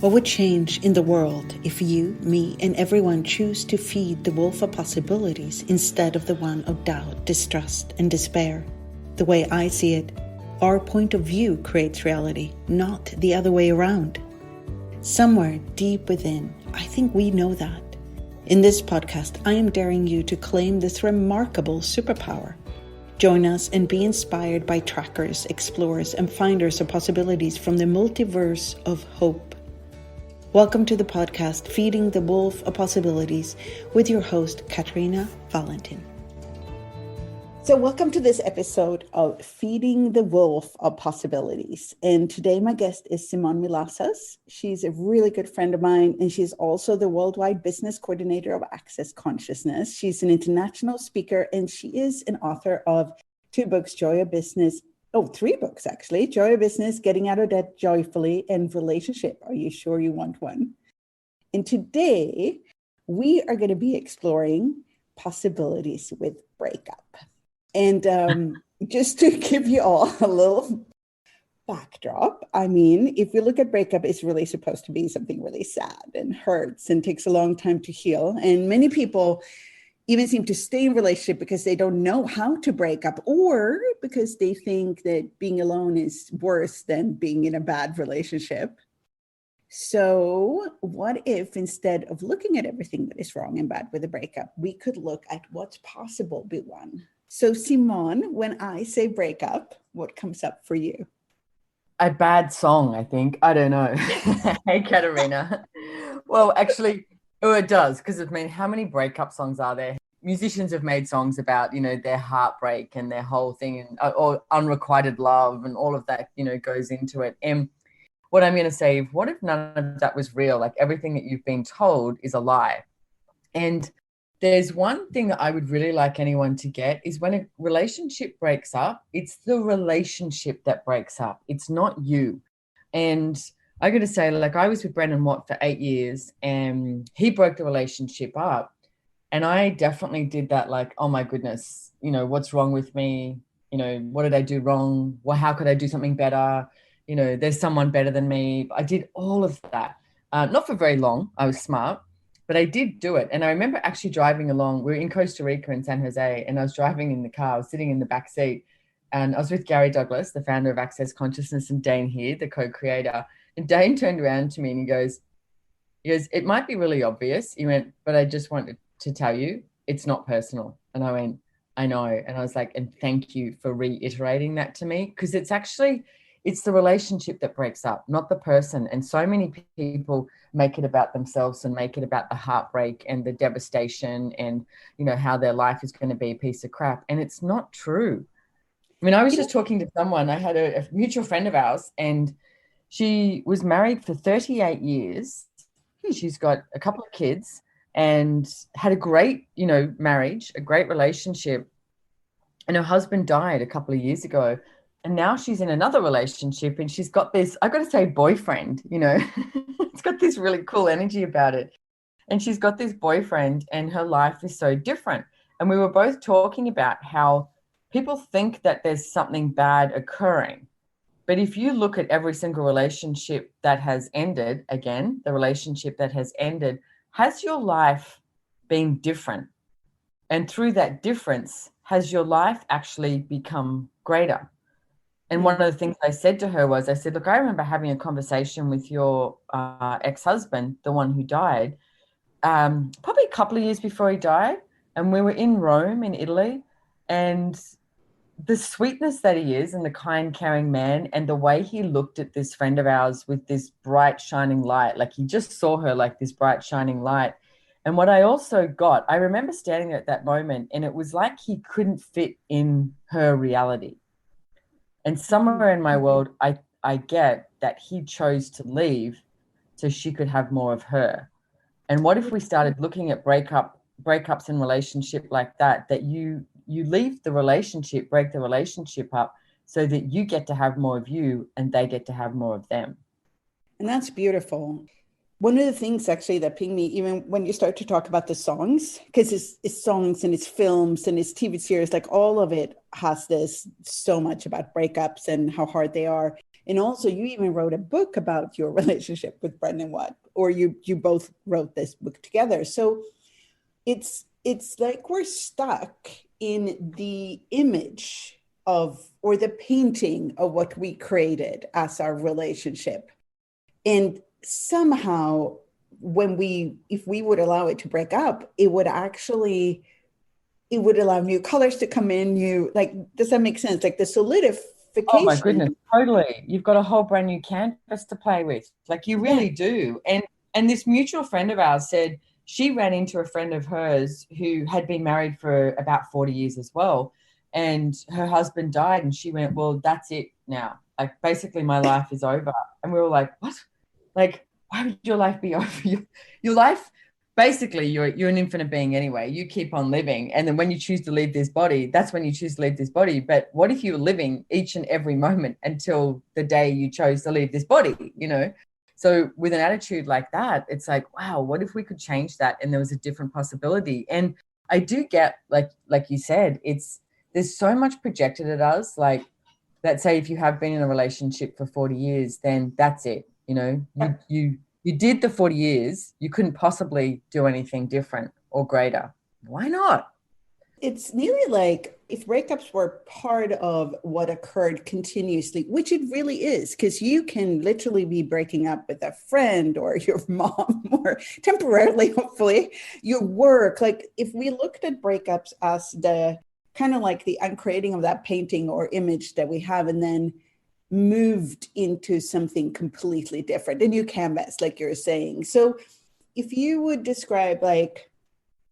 What would change in the world if you, me, and everyone choose to feed the wolf of possibilities instead of the one of doubt, distrust, and despair? The way I see it, our point of view creates reality, not the other way around. Somewhere deep within, I think we know that. In this podcast, I am daring you to claim this remarkable superpower. Join us and be inspired by trackers, explorers, and finders of possibilities from the multiverse of hope. Welcome to the podcast, Feeding the Wolf of Possibilities, with your host, Katarina Wallentin. So welcome to this episode of Feeding the Wolf of Possibilities. And today my guest is Simone Milasas. She's a really good friend of mine, and she's also the worldwide business coordinator of Access Consciousness. She's an international speaker, and she is an author of 2 books, Joy of Business. 3 books, actually. Joy of Business, Getting Out of Debt Joyfully, and Relationship. Are you sure you want one? And today, we are going to be exploring possibilities with breakup. And just to give you all a little backdrop, I mean, if you look at breakup, it's really supposed to be something really sad and hurts and takes a long time to heal. And many people even seem to stay in relationship because they don't know how to break up, or because they think that being alone is worse than being in a bad relationship. So what if, instead of looking at everything that is wrong and bad with a breakup, we could look at what's possible with one? So Simone, when I say breakup, what comes up for you? A bad song, I think. I don't know. Hey, Katarina. Well, actually, it does, because I mean, how many breakup songs are there? Musicians have made songs about, their heartbreak and their whole thing, and or unrequited love and all of that, goes into it. And what I'm going to say, what if none of that was real? Like, everything that you've been told is a lie. And there's one thing that I would really like anyone to get is when a relationship breaks up, it's the relationship that breaks up. It's not you. And I got to say, like, I was with Brendan Watt for 8 years, and he broke the relationship up. And I definitely did that, like, oh my goodness, what's wrong with me? What did I do wrong? Well, how could I do something better? There's someone better than me. I did all of that. Not for very long. I was smart, but I did do it. And I remember actually driving along. We were in Costa Rica in San Jose, and I was driving in the car. I was sitting in the back seat, and I was with Gary Douglas, the founder of Access Consciousness, and Dane here, the co-creator. And Dane turned around to me and he goes, it might be really obvious. He went, but I just wanted to tell you it's not personal. And I went, I know. And I was like, and thank you for reiterating that to me, because it's the relationship that breaks up, not the person. And so many people make it about themselves and make it about the heartbreak and the devastation and, how their life is going to be a piece of crap. And it's not true. I mean, I was just talking to someone. I had a mutual friend of ours, and she was married for 38 years. She's got a couple of kids and had a great, marriage, a great relationship. And her husband died a couple of years ago. And now she's in another relationship, and she's got this, I got to say, boyfriend, it's got this really cool energy about it. And she's got this boyfriend, and her life is so different. And we were both talking about how people think that there's something bad occurring. But if you look at every single relationship that has ended, again, the relationship that has ended, has your life been different? And through that difference, has your life actually become greater? And one of the things I said to her was, I said, look, I remember having a conversation with your ex-husband, the one who died, probably a couple of years before he died. And we were in Rome, in Italy, and the sweetness that he is, and the kind, caring man, and the way he looked at this friend of ours with this bright, shining light, like he just saw her like this bright, shining light. And what I also got, I remember standing there at that moment, and it was like he couldn't fit in her reality. And somewhere in my world, I get that he chose to leave so she could have more of her. And what if we started looking at breakups in relationship like that you leave the relationship, break the relationship up, so that you get to have more of you and they get to have more of them. And that's beautiful. One of the things actually that pinged me, even when you start to talk about the songs, because it's songs and it's films and it's TV series, like all of it has this so much about breakups and how hard they are. And also you even wrote a book about your relationship with Brendan Watt, or you both wrote this book together. So it's like we're stuck in the image of, or the painting of what we created as our relationship. And somehow if we would allow it to break up, it would allow new colors to come in, new, like, does that make sense? Like the Oh my solidification. goodness, totally. You've got a whole brand new canvas to play with. Like you Yeah. really do. And this mutual friend of ours said she ran into a friend of hers who had been married for about 40 years as well. And her husband died and she went, well, that's it now. Like basically my life is over. And we were like, what? Like, why would your life be over? Your life, basically, you're an infinite being anyway. You keep on living. And then when you choose to leave this body, that's when you choose to leave this body. But what if you were living each and every moment until the day you chose to leave this body, you know? So with an attitude like that, it's like, wow, what if we could change that and there was a different possibility? And I do get, like you said, there's so much projected at us, like, let's say if you have been in a relationship for 40 years, then that's it. You know, you did the 40 years, you couldn't possibly do anything different or greater. Why not? It's nearly like if breakups were part of what occurred continuously, which it really is, because you can literally be breaking up with a friend or your mom or temporarily, hopefully, your work. Like if we looked at breakups as the kind of like the uncreating of that painting or image that we have, and then moved into something completely different, a new canvas, like you're saying. So if you would describe like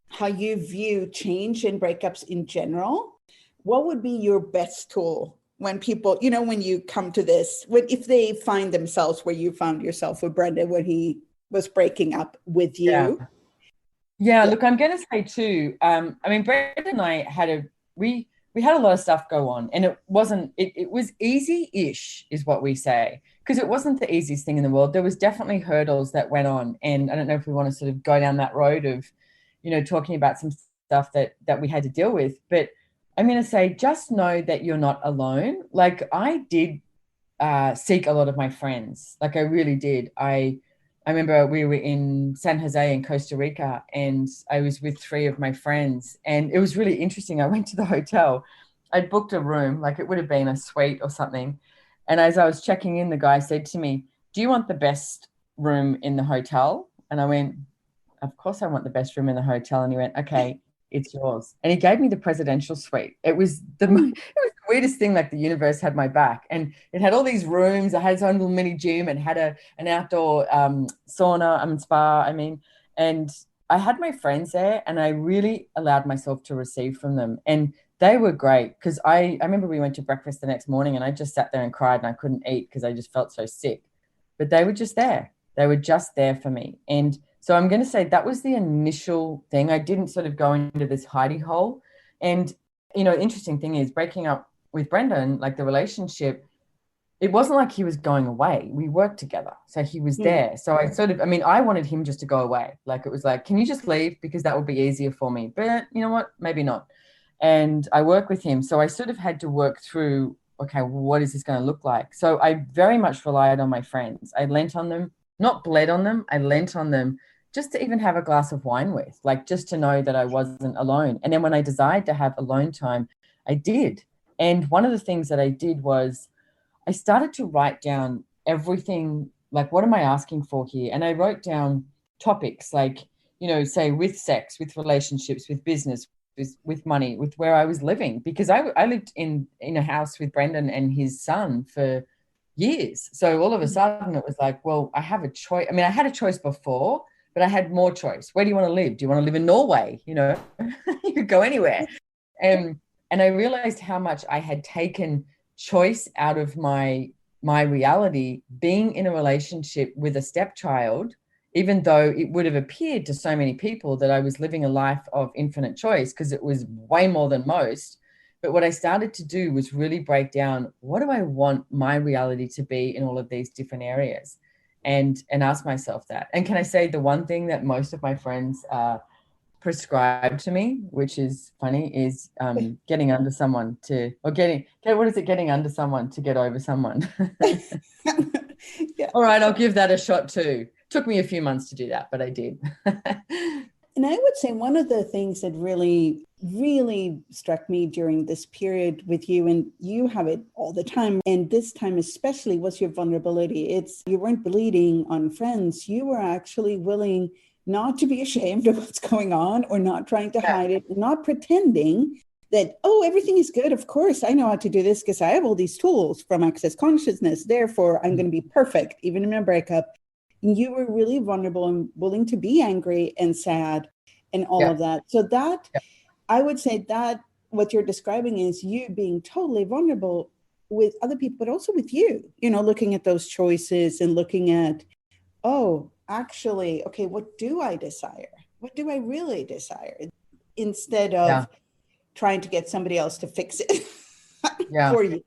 how you view change and breakups in general, what would be your best tool when people, you know, when you come to this, if they find themselves where you found yourself with Brendan when he was breaking up with you? Yeah, look, I'm going to say too, I mean, Brenda and I we had a lot of stuff go on, and it was easy-ish is what we say, because it wasn't the easiest thing in the world. There was definitely hurdles that went on, and I don't know if we want to sort of go down that road of, you know, talking about some stuff that we had to deal with. But I'm going to say, just know that you're not alone. Like I did seek a lot of my friends. Like I really did. I remember we were in San Jose in Costa Rica, and I was with three of my friends, and it was really interesting. I went to the hotel. I'd booked a room, like it would have been a suite or something. And as I was checking in, the guy said to me, do you want the best room in the hotel? And I went, of course I want the best room in the hotel. And he went, okay, it's yours. And he gave me the presidential suite. It was the weirdest thing, like the universe had my back. And it had all these rooms. It had its own little mini gym and had an outdoor sauna, spa, and I had my friends there, and I really allowed myself to receive from them. And they were great, because I remember we went to breakfast the next morning and I just sat there and cried and I couldn't eat because I just felt so sick. But they were just there. They were just there for me. And so I'm going to say that was the initial thing. I didn't sort of go into this hidey hole. And, you know, interesting thing is, breaking up with Brendan, like the relationship, it wasn't like he was going away. We worked together. So he was there. So I wanted him just to go away. Like it was like, can you just leave? Because that would be easier for me. But you know what? Maybe not. And I work with him. So I sort of had to work through, okay, well, what is this going to look like? So I very much relied on my friends. I lent on them, not bled on them. I lent on them just to even have a glass of wine with, like just to know that I wasn't alone. And then when I desired to have alone time, I did. And one of the things that I did was I started to write down everything, like, what am I asking for here? And I wrote down topics like, you know, say with sex, with relationships, with business, with money, with where I was living, because I lived in a house with Brendan and his son for years. So all of a sudden it was like, well, I have a choice. I mean, I had a choice before, but I had more choice. Where do you want to live? Do you want to live in Norway? You know, you could go anywhere. And I realized how much I had taken choice out of my reality, being in a relationship with a stepchild, even though it would have appeared to so many people that I was living a life of infinite choice, because it was way more than most. But what I started to do was really break down, what do I want my reality to be in all of these different areas? And ask myself that. And can I say the one thing that most of my friends prescribed to me, which is funny, is getting under someone getting under someone to get over someone. Yeah. All right, I'll give that a shot too. Took me a few months to do that, but I did. And I would say one of the things that really, really struck me during this period with you, and you have it all the time, and this time especially, was your vulnerability. It's you weren't bleeding on friends. You were actually willing not to be ashamed of what's going on, or not trying to hide it, not pretending that, oh, everything is good. Of course, I know how to do this because I have all these tools from Access Consciousness. Therefore, I'm going to be perfect, even in a breakup. You were really vulnerable and willing to be angry and sad and all of that. So that, I would say that what you're describing is you being totally vulnerable with other people, but also with you, looking at those choices and looking at, oh, actually, okay, what do I desire? What do I really desire? Instead of trying to get somebody else to fix it for you.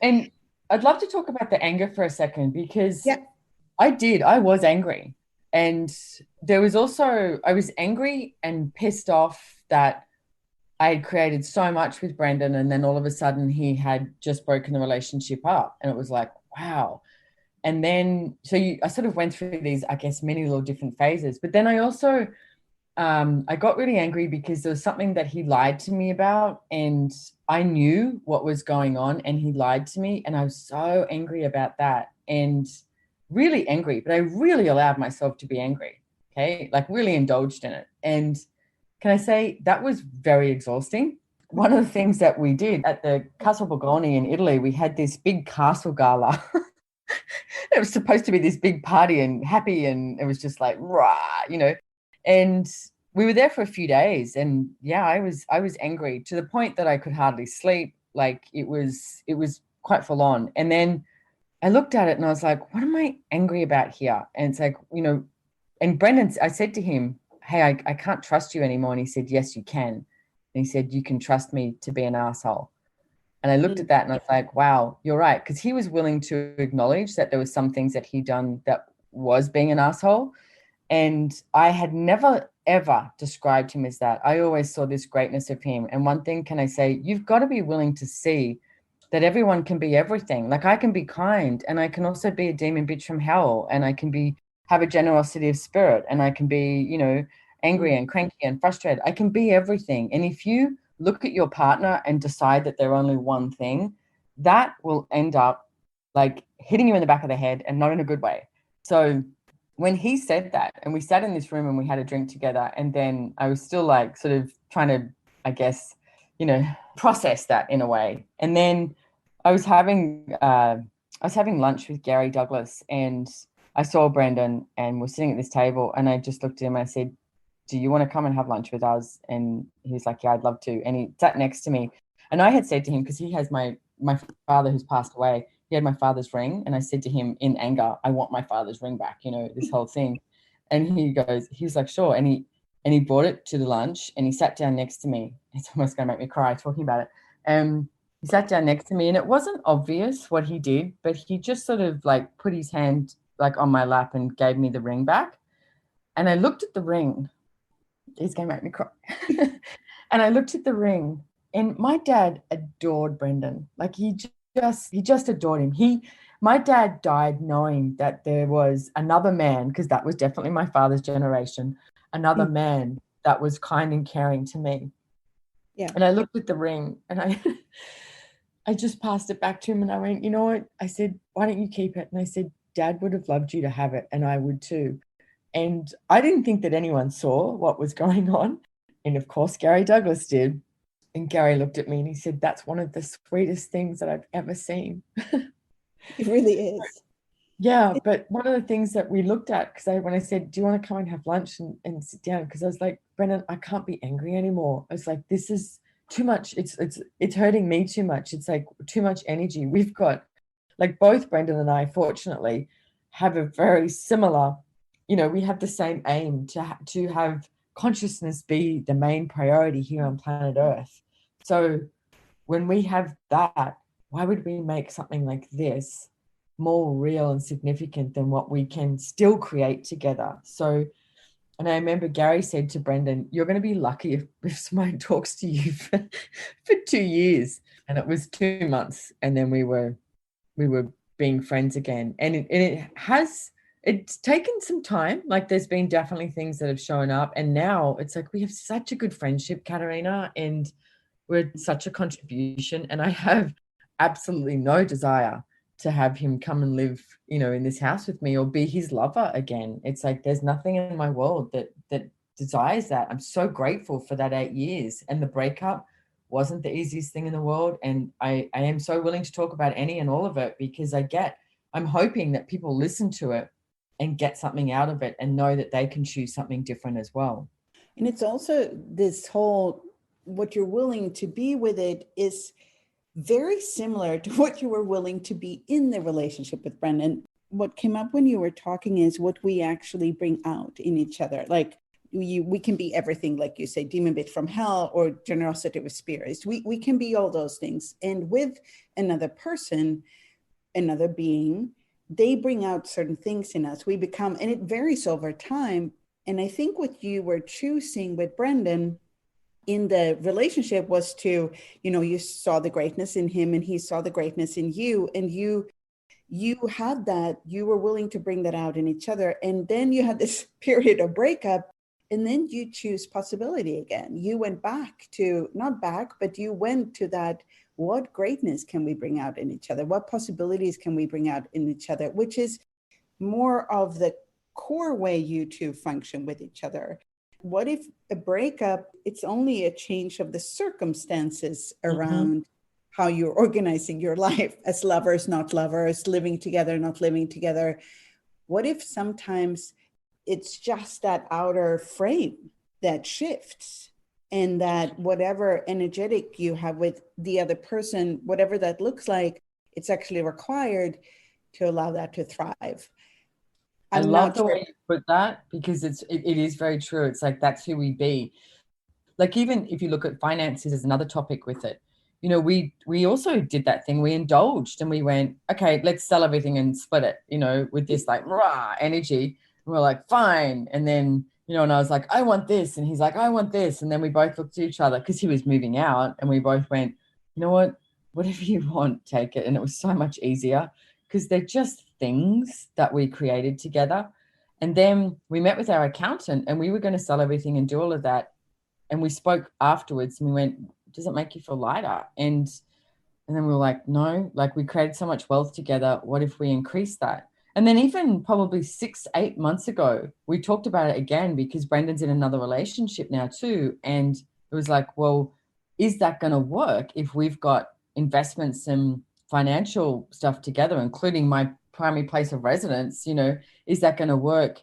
And I'd love to talk about the anger for a second, because I was angry. And there was also, I was angry and pissed off that I had created so much with Brendan, and then all of a sudden he had just broken the relationship up. And it was like, wow. And then, I sort of went through these, I guess, many little different phases. But then I also, I got really angry because there was something that he lied to me about, and I knew what was going on, and he lied to me. And I was so angry about that, and really angry, but I really allowed myself to be angry. Okay. Like really indulged in it. And can I say that was very exhausting? One of the things that we did at the Castle Borgogni in Italy, we had this big castle gala. It was supposed to be this big party and happy, and it was just like, rah, and we were there for a few days, and I was angry to the point that I could hardly sleep. Like it was quite full on. And then I looked at it and I was like, what am I angry about here? And it's like, and Brendan, I said to him, hey, I can't trust you anymore. And he said, yes, you can. And he said, you can trust me to be an asshole. And I looked at that and I was like, wow, you're right. Because he was willing to acknowledge that there was some things that he'd done that was being an asshole. And I had never, ever described him as that. I always saw this greatness of him. And one thing can I say, you've got to be willing to see that everyone can be everything. Like I can be kind, and I can also be a demon bitch from hell, and I can have a generosity of spirit, and I can be, angry and cranky and frustrated. I can be everything. And if you look at your partner and decide that they're only one thing, that will end up like hitting you in the back of the head, and not in a good way. So when he said that, and we sat in this room and we had a drink together, and then I was still like sort of trying to, I guess, process that in a way. And then I was having lunch with Gary Douglas, and I saw Brendan, and we're sitting at this table, and I just looked at him and I said, do you want to come and have lunch with us? And he was like, yeah, I'd love to. And he sat next to me, and I had said to him, because he has my father who's passed away, he had my father's ring. And I said to him in anger, I want my father's ring back, this whole thing. And he was like, sure. And he brought it to the lunch, and he sat down next to me. It's almost going to make me cry talking about it. He sat down next to me, and it wasn't obvious what he did, but he just sort of like put his hand like on my lap and gave me the ring back. And I looked at the ring. He's going to make me cry. And I looked at the ring, and my dad adored Brendan. Like he just adored him. My dad died knowing that there was another man, because that was definitely my father's generation, another man that was kind and caring to me. Yeah. And I looked at the ring, and I just passed it back to him, and I went, you know what? I said, why don't you keep it? And I said, Dad would have loved you to have it, and I would too. And I didn't think that anyone saw what was going on. And of course, Gary Douglas did. And Gary looked at me and he said, that's one of the sweetest things that I've ever seen. It really is. Yeah, but one of the things that we looked at, because when I said, do you want to come and have lunch and sit down? Because I was like, Brendan, I can't be angry anymore. I was like, this is too much. It's hurting me too much. It's like too much energy. We've got, like, both Brendan and I, fortunately, have a very similar, we have the same aim to have consciousness be the main priority here on planet Earth. So when we have that, why would we make something like this more real and significant than what we can still create together? So And I remember Gary said to Brendan, you're going to be lucky if Simone talks to you for 2 years. And it was 2 months. And then we were being friends again. And it's taken some time. Like there's been definitely things that have shown up. And now it's like we have such a good friendship, Katarina, and we're such a contribution. And I have absolutely no desire to have him come and live, in this house with me or be his lover again. It's like there's nothing in my world that desires that. I'm so grateful for that 8 years. And the breakup wasn't the easiest thing in the world. And I am so willing to talk about any and all of it because I'm hoping that people listen to it and get something out of it and know that they can choose something different as well. And it's also this whole, what you're willing to be with it is very similar to what you were willing to be in the relationship with Brendan. What came up when you were talking is what we actually bring out in each other. Like we can be everything, like you say, demon bit from hell or generosity with spirits. We can be all those things. And with another person, another being, they bring out certain things in us. We become, and it varies over time. And I think what you were choosing with Brendan in the relationship was to, you saw the greatness in him and he saw the greatness in you, and you had that, you were willing to bring that out in each other. And then you had this period of breakup, and then you choose possibility again. You went back to, not back, but you went to that, what greatness can we bring out in each other? What possibilities can we bring out in each other? Which is more of the core way you two function with each other. What if a breakup, it's only a change of the circumstances around how you're organizing your life as lovers, not lovers, living together, not living together? What if sometimes it's just that outer frame that shifts, and that whatever energetic you have with the other person, whatever that looks like, it's actually required to allow that to thrive? I love the way you put that because it is very true. It's like that's who we be. Like even if you look at finances as another topic with it, we also did that thing. We indulged and we went, okay, let's sell everything and split it, with this like rah energy. And we're like, fine. And then, and I was like, I want this. And he's like, I want this. And then we both looked at each other because he was moving out and we both went, you know what, whatever you want, take it. And it was so much easier because they're just things that we created together. And then we met with our accountant and we were going to sell everything and do all of that. And we spoke afterwards and we went, does it make you feel lighter? And then we were like, no, like we created so much wealth together. What if we increase that? And then even probably 6-8 months ago, we talked about it again because Brendan's in another relationship now too. And it was like, well, is that going to work if we've got investments and financial stuff together, including my primary place of residence, is that going to work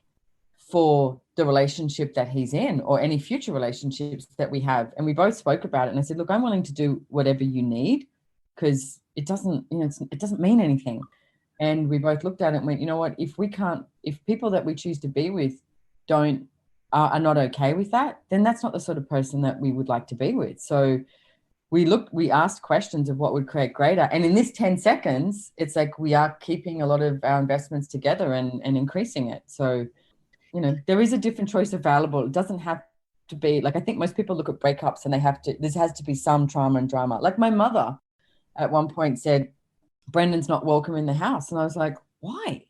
for the relationship that he's in or any future relationships that we have? And we both spoke about it. And I said, look, I'm willing to do whatever you need because it doesn't, it doesn't mean anything. And we both looked at it and went, you know what, if people that we choose to be with are not okay with that, then that's not the sort of person that we would like to be with. So we asked questions of what would create greater. And in this 10 seconds, it's like we are keeping a lot of our investments together and increasing it. So, there is a different choice available. It doesn't have to be like, I think most people look at breakups and there has to be some trauma and drama. Like my mother at one point said, Brendan's not welcome in the house. And I was like, why?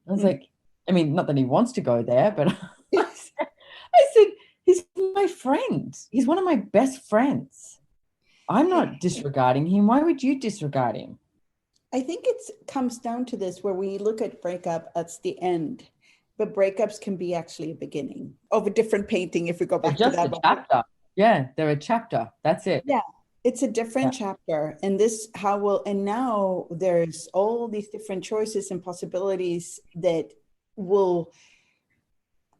I was like, I mean, not that he wants to go there, but I said, he's my friend. He's one of my best friends. I'm not disregarding him. Why would you disregard him? I think it comes down to this where we look at breakup as the end, but breakups can be actually a beginning of a different painting if we go back to that. Just a chapter. Yeah, they're a chapter. That's it. Yeah, it's a different chapter. And now there's all these different choices and possibilities that will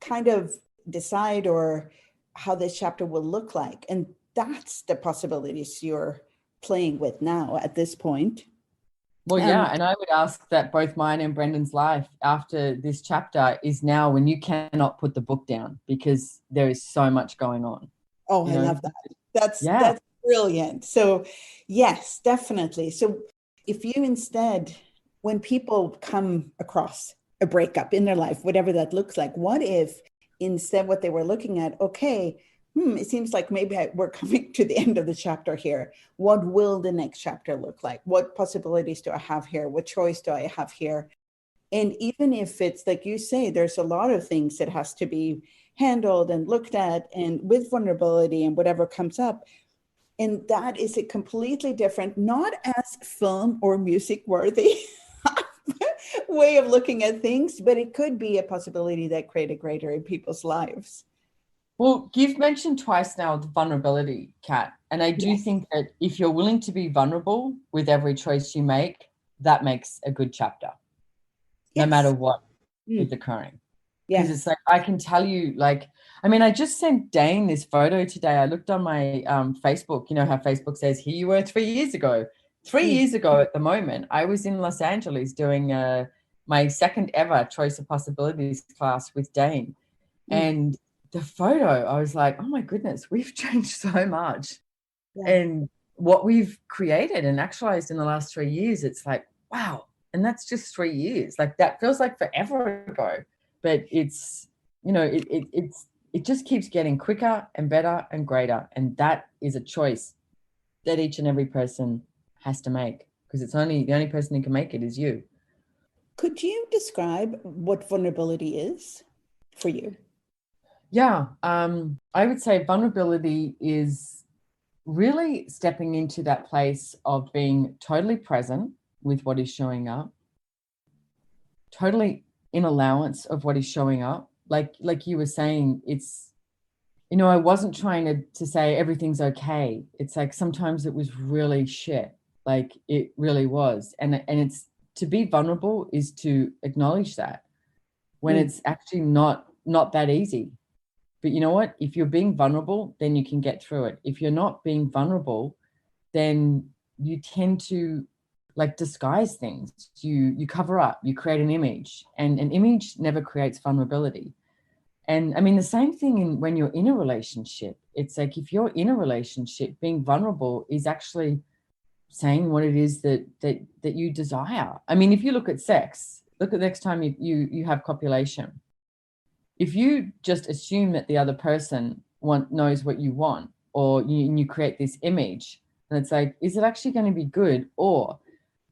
kind of decide or how this chapter will look like. And that's the possibilities you're playing with now at this point. Well, and I would ask that both mine and Brendan's life after this chapter is now when you cannot put the book down because there is so much going on. Oh, I love that. That's brilliant. So yes, definitely. So if you instead, when people come across a breakup in their life, whatever that looks like, what if instead what they were looking at, okay, it seems like maybe we're coming to the end of the chapter here. What will the next chapter look like? What possibilities do I have here? What choice do I have here? And even if it's like you say, there's a lot of things that has to be handled and looked at, and with vulnerability and whatever comes up. And that is a completely different, not as film or music worthy way of looking at things, but it could be a possibility that create a greater in people's lives. Well, you've mentioned twice now the vulnerability, Kat. And I do think that if you're willing to be vulnerable with every choice you make, that makes a good chapter, no matter what is occurring. Because it's like, I can tell you, like, I mean, I just sent Dane this photo today. I looked on my Facebook, you know how Facebook says, here you were 3 years ago. 3 years ago at the moment, I was in Los Angeles doing my second ever Choice of Possibilities class with Dane. And the photo, I was like, oh my goodness, we've changed so much. And what we've created and actualized in the last 3 years, it's like, wow. And that's just 3 years. Like, that feels like forever ago. But it's, you know, it just keeps getting quicker and better and greater. And that is a choice that each and every person has to make, because it's only the only person who can make it is you. Could you describe what vulnerability is for you? Yeah, I would say vulnerability is really stepping into that place of being totally present with what is showing up, totally in allowance of what is showing up. Like you were saying, it's, you know, I wasn't trying to say everything's okay. It's like sometimes it was really shit. Like it really was. And it's, to be vulnerable is to acknowledge that when it's actually not that easy. But you know what? If you're being vulnerable, then you can get through it. If you're not being vulnerable, then you tend to like disguise things. You cover up, you create an image, and an image never creates vulnerability. And I mean, the same thing when you're in a relationship. It's like, if you're in a relationship, being vulnerable is actually saying what it is that you desire. I mean, if you look at sex, look at the next time you have copulation. If you just assume that the other person knows what you want, or you create this image, and it's like, is it actually going to be good? Or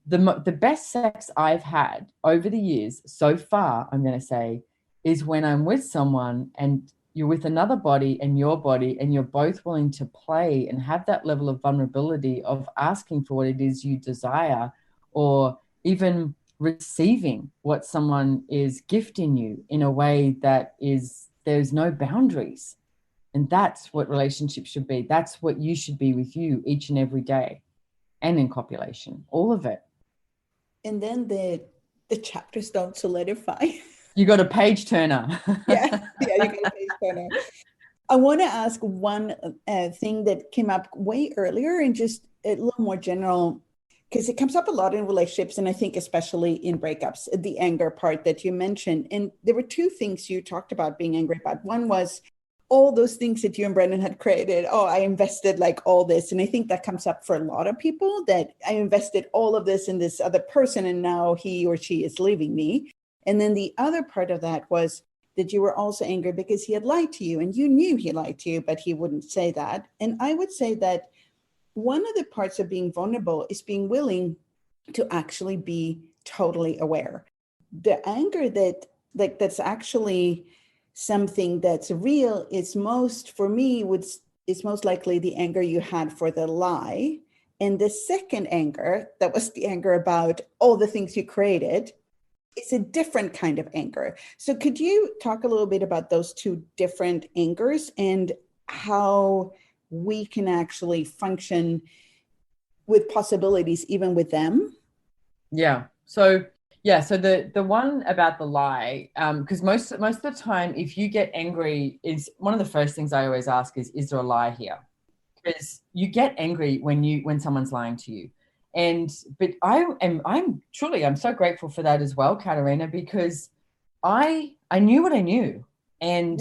the best sex I've had over the years so far, I'm going to say, is when I'm with someone and you're with another body and your body, and you're both willing to play and have that level of vulnerability of asking for what it is you desire, or even receiving what someone is gifting you in a way that is, there's no boundaries. And that's what relationships should be. That's what you should be with you each and every day, and in copulation, all of it. And then the chapters don't solidify. You got a page turner. Yeah, you got a page turner. I want to ask one thing that came up way earlier, and just a little more general, because it comes up a lot in relationships, and I think especially in breakups, the anger part that you mentioned. And there were two things you talked about being angry about. One was all those things that you and Brendan had created. Oh, I invested like all this. And I think that comes up for a lot of people, that I invested all of this in this other person, and now he or she is leaving me. And then the other part of that was that you were also angry because he had lied to you, and you knew he lied to you, but he wouldn't say that. And I would say that one of the parts of being vulnerable is being willing to actually be totally aware. The anger that's actually something that's real is most, for me, is most likely the anger you had for the lie. And the second anger, that was the anger about all the things you created, it's a different kind of anger. So could you talk a little bit about those two different angers and how we can actually function with possibilities even with them? Yeah. So the one about the lie, because most of the time, if you get angry, is one of the first things I always ask is there a lie here? Because you get angry when someone's lying to you. But I'm so grateful for that as well, Katarina, because I knew what I knew, and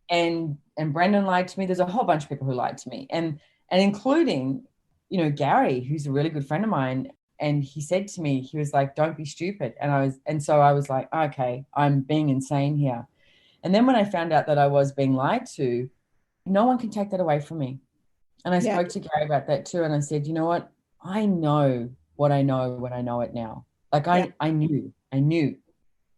Brendan lied to me. There's a whole bunch of people who lied to me, and including, you know, Gary, who's a really good friend of mine, and he said to me, he was like, "Don't be stupid," and so I was like, okay, I'm being insane here. And then when I found out that I was being lied to, no one can take that away from me. And I spoke to Gary about that too. And I said, you know what? I know what I know when I know it now. Like I knew. And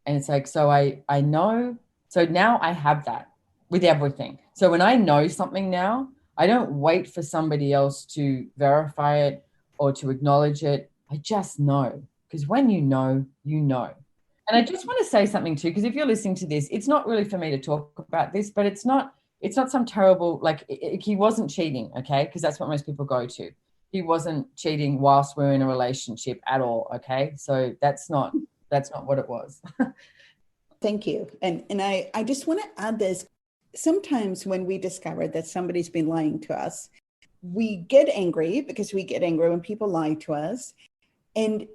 it's like, so I know. So now I have that with everything. So when I know something now, I don't wait for somebody else to verify it or to acknowledge it. I just know, because when you know, you know. And I just want to say something too, because if you're listening to this, it's not really for me to talk about this, but it's not some terrible, like he wasn't cheating, okay? Because that's what most people go to. He wasn't cheating whilst we're in a relationship at all, okay? So that's not what it was. Thank you. And I just want to add this. Sometimes when we discover that somebody's been lying to us, we get angry because we get angry when people lie to us. And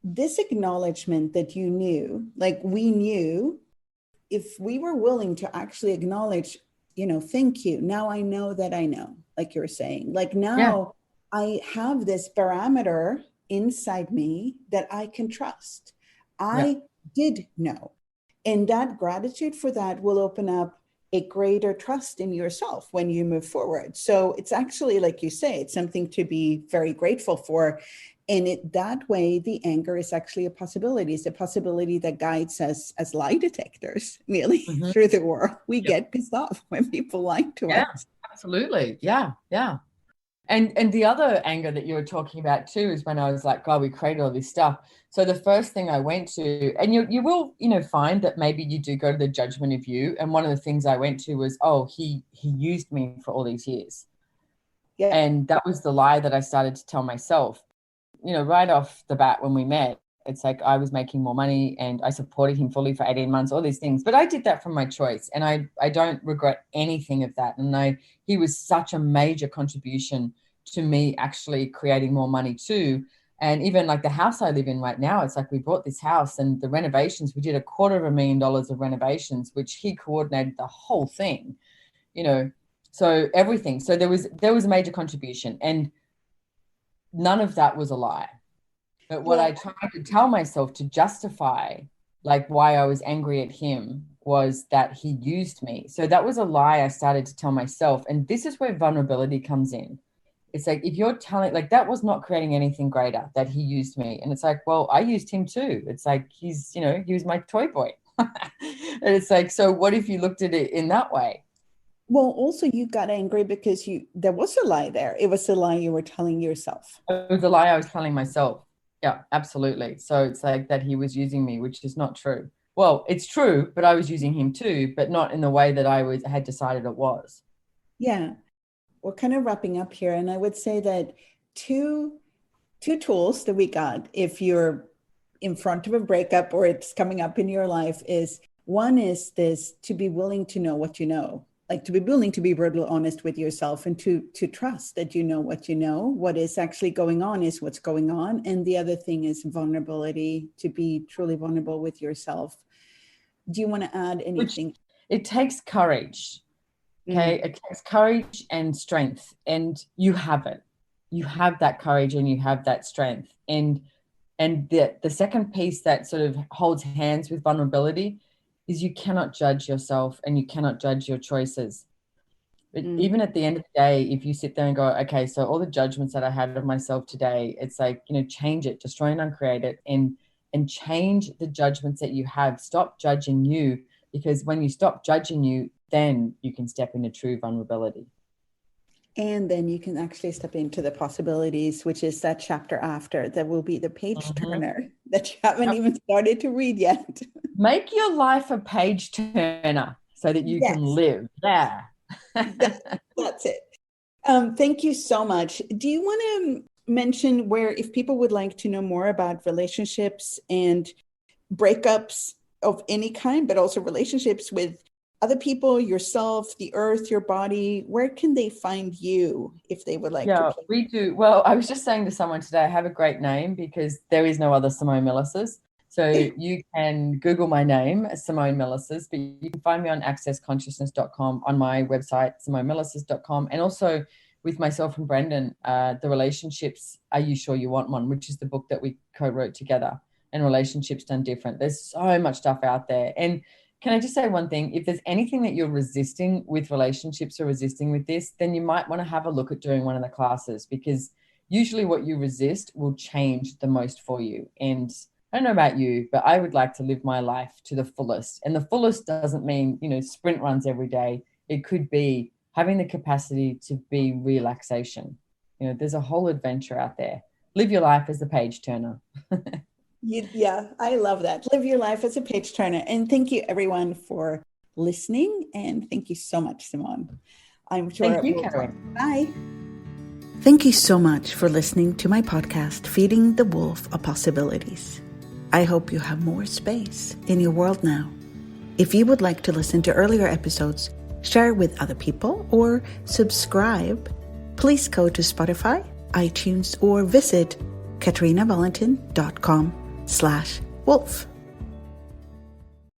this acknowledgement that you knew, like we knew, if we were willing to actually acknowledge, thank you. Now I know that I know, like you're saying, like now I have this parameter inside me that I can trust. I did know. And that gratitude for that will open up a greater trust in yourself when you move forward. So it's actually, like you say, it's something to be very grateful for. And that way, the anger is actually a possibility. It's a possibility that guides us as lie detectors, really, through the world. We get pissed off when people lie to us. Absolutely. Yeah. And the other anger that you were talking about too is when I was like, God, we created all this stuff. So the first thing I went to, and you will, find that maybe you do go to the judgment of you. And one of the things I went to was, oh, he used me for all these years. Yeah. And that was the lie that I started to tell myself. Right off the bat when we met, it's like I was making more money and I supported him fully for 18 months, all these things. But I did that from my choice, and I don't regret anything of that. And he was such a major contribution to me actually creating more money too. And even like the house I live in right now, it's like we bought this house and the renovations, we did $250,000 of renovations, which he coordinated the whole thing, so everything. So there was a major contribution, and none of that was a lie. But what I tried to tell myself to justify, like why I was angry at him, was that he used me. So that was a lie I started to tell myself. And this is where vulnerability comes in. It's like, if you're telling, like, that was not creating anything greater, that he used me. And it's like, well, I used him too. It's like, he was my toy boy. And it's like, so what if you looked at it in that way? Well, also you got angry because there was a lie there. It was a lie you were telling yourself. It was a lie I was telling myself. Yeah, absolutely. So it's like that he was using me, which is not true. Well, it's true, but I was using him too, but not in the way that I had decided it was. Yeah. We're kind of wrapping up here. And I would say that two tools that we got, if you're in front of a breakup or it's coming up in your life, is one is this: to be willing to know what you know. Like to be willing to be brutally honest with yourself and to trust that you know what you know. What is actually going on is what's going on. And the other thing is vulnerability, to be truly vulnerable with yourself. Do you want to add anything? It takes courage. Okay. It takes courage and strength, and you have it. You have that courage and you have that strength. And the second piece that sort of holds hands with vulnerability is you cannot judge yourself and you cannot judge your choices. But even at the end of the day, if you sit there and go, okay, so all the judgments that I had of myself today, it's like, change it, destroy and uncreate it, and change the judgments that you have. Stop judging you, because when you stop judging you, then you can step into true vulnerability. And then you can actually step into the possibilities, which is that chapter after. That will be the page turner that you haven't even started to read yet. Make your life a page turner so that you can live there. That's it. Thank you so much. Do you want to mention where, if people would like to know more about relationships and breakups of any kind, but also relationships with other people, yourself, the earth, your body, where can they find you if they would like to? Yeah, we do. Well, I was just saying to someone today, I have a great name because there is no other Simone Milasas. So you can Google my name, Simone Milasas, but you can find me on accessconsciousness.com, on my website, SimoneMilasas.com, and also with myself and Brendan, The Relationships, Are You Sure You Want One, which is the book that we co-wrote together, and Relationships Done Different. There's so much stuff out there. And Can I just say one thing? If there's anything that you're resisting with relationships or resisting with this, then you might want to have a look at doing one of the classes, because usually what you resist will change the most for you. And I don't know about you, but I would like to live my life to the fullest. And the fullest doesn't mean, sprint runs every day. It could be having the capacity to be relaxation. There's a whole adventure out there. Live your life as a page turner. Yeah, I love that. Live your life as a page turner. And thank you, everyone, for listening. And thank you so much, Simone. I'm sure. Thank you, Katarina. Bye. Thank you so much for listening to my podcast, Feeding the Wolf of Possibilities. I hope you have more space in your world now. If you would like to listen to earlier episodes, share with other people, or subscribe, please go to Spotify, iTunes, or visit KatarinaWallentin.com/wolf.